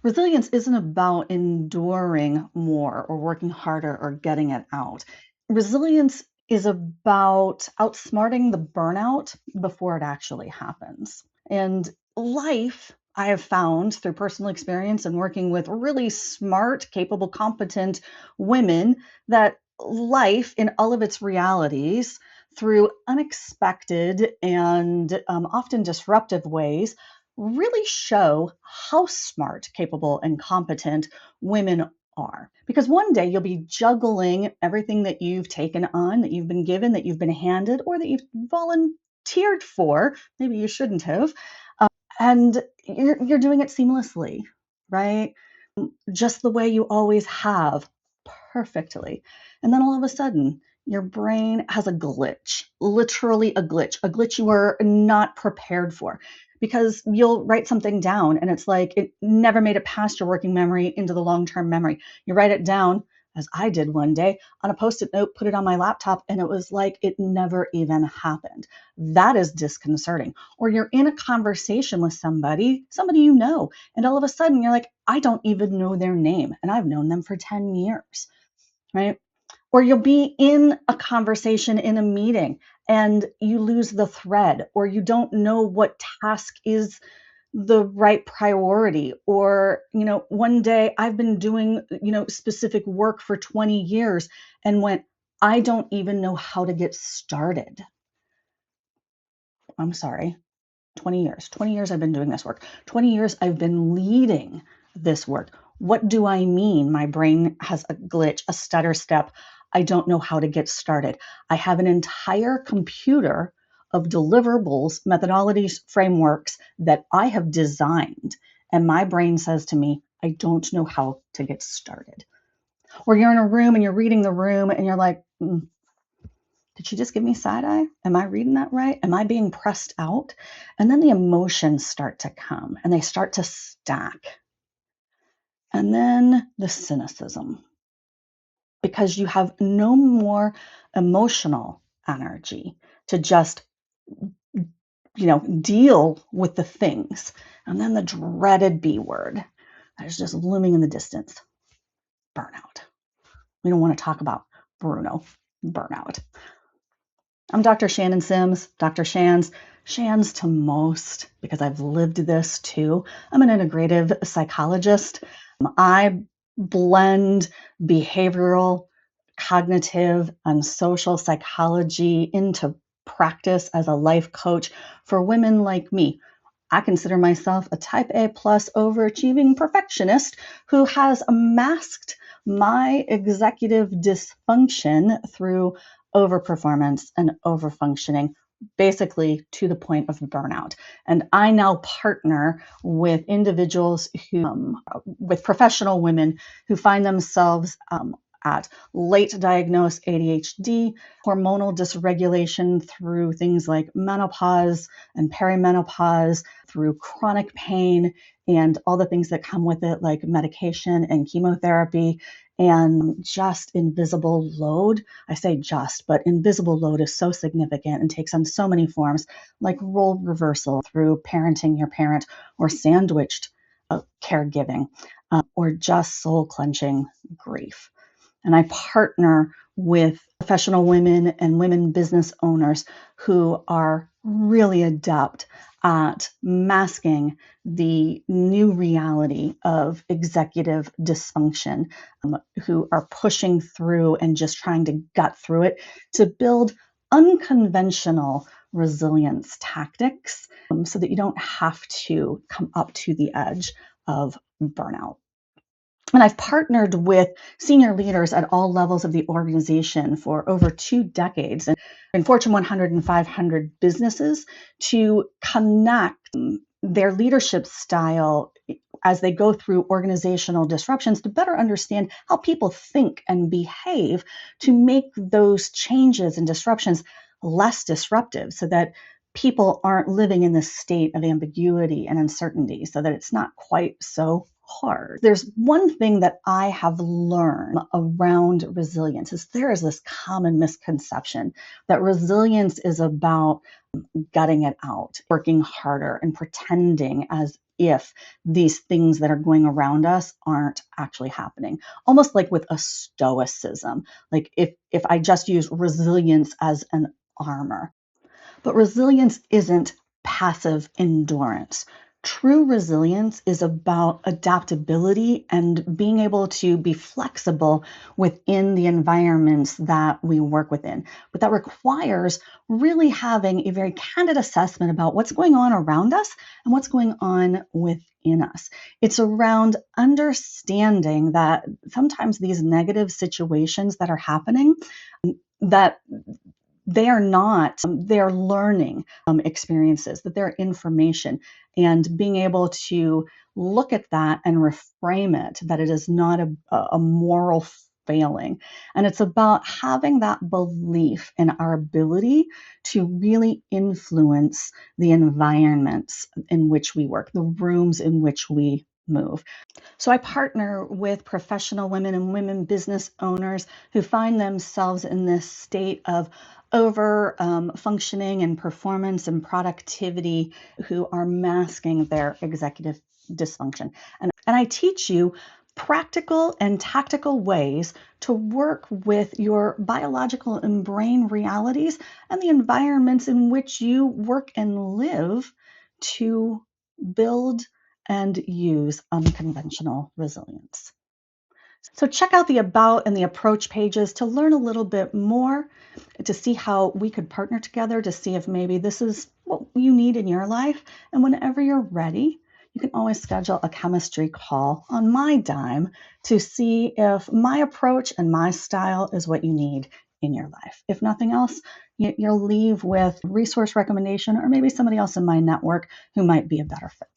Resilience isn't about enduring more or working harder or getting it out. Resilience is about outsmarting the burnout before it actually happens. And life, I have found through personal experience and working with really smart, capable, competent women, that life in all of its realities, through unexpected and often disruptive ways, really show how smart, capable, and competent women are. Because one day you'll be juggling everything that you've taken on, that you've been given, that you've been handed, or that you've volunteered for. Maybe you shouldn't have. And you're doing it seamlessly, right? Just the way you always have, perfectly. And then all of a sudden, your brain has a glitch, literally a glitch you were not prepared for. Because you'll write something down and it's like it never made it past your working memory into the long term memory. You write it down, as I did one day, on a post it note, put it on my laptop, and it was like it never even happened. That is disconcerting. Or you're in a conversation with somebody you know, and all of a sudden you're like, I don't even know their name, and I've known them for 10 years, right? Or you'll be in a conversation in a meeting and you lose the thread, or you don't know what task is the right priority. Or, one day I've been doing, specific work for 20 years and went, I don't even know how to get started. I'm sorry. 20 years. 20 years I've been doing this work. 20 years I've been leading this work. What do I mean? My brain has a glitch, a stutter step. I don't know how to get started. I have an entire computer of deliverables, methodologies, frameworks that I have designed. And my brain says to me, I don't know how to get started. Or you're in a room and you're reading the room and you're like, did she just give me side eye? Am I reading that right? Am I being pressed out? And then the emotions start to come and they start to stack. And then the cynicism, because you have no more emotional energy to just, deal with the things. And then the dreaded B word that is just looming in the distance, burnout. We don't want to talk about Bruno, burnout. I'm Dr. Shannan Simms, Dr. Shans to most, because I've lived this too. I'm an integrative psychologist. I blend behavioral, cognitive, and social psychology into practice as a life coach for women like me. I consider myself a type A plus overachieving perfectionist who has masked my executive dysfunction through overperformance and overfunctioning, basically to the point of burnout. And I now partner with individuals with professional women who find themselves at late diagnosed ADHD, hormonal dysregulation through things like menopause and perimenopause, through chronic pain and all the things that come with it, like medication and chemotherapy, and just invisible load. I say just, but invisible load is so significant and takes on so many forms, like role reversal through parenting your parent, or sandwiched caregiving, or just soul clenching grief. And I partner with professional women and women business owners who are really adept at masking the new reality of executive dysfunction, who are pushing through and just trying to gut through it to build unconventional resilience tactics, so that you don't have to come up to the edge of burnout. And I've partnered with senior leaders at all levels of the organization for over 2 decades in Fortune 100 and 500 businesses to connect their leadership style as they go through organizational disruptions to better understand how people think and behave, to make those changes and disruptions less disruptive, so that people aren't living in this state of ambiguity and uncertainty, so that it's not quite so hard. There's one thing that I have learned around resilience is there is this common misconception that resilience is about gutting it out, working harder, and pretending as if these things that are going around us aren't actually happening. Almost like with a stoicism, like if I just use resilience as an armor. But resilience isn't passive endurance. True resilience is about adaptability and being able to be flexible within the environments that we work within. But that requires really having a very candid assessment about what's going on around us and what's going on within us. It's around understanding that sometimes these negative situations that are happening, that they are not, they're learning experiences, that they're information, and being able to look at that and reframe it, that it is not a moral failing. And it's about having that belief in our ability to really influence the environments in which we work, the rooms in which we move. So I partner with professional women and women business owners who find themselves in this state of over functioning and performance and productivity, who are masking their executive dysfunction. And I teach you practical and tactical ways to work with your biological and brain realities and the environments in which you work and live to build and use unconventional resilience. So check out the About and the Approach pages to learn a little bit more, to see how we could partner together, to see if maybe this is what you need in your life. And whenever you're ready, you can always schedule a chemistry call on my dime to see if my approach and my style is what you need in your life. If nothing else, you'll leave with resource recommendation or maybe somebody else in my network who might be a better fit.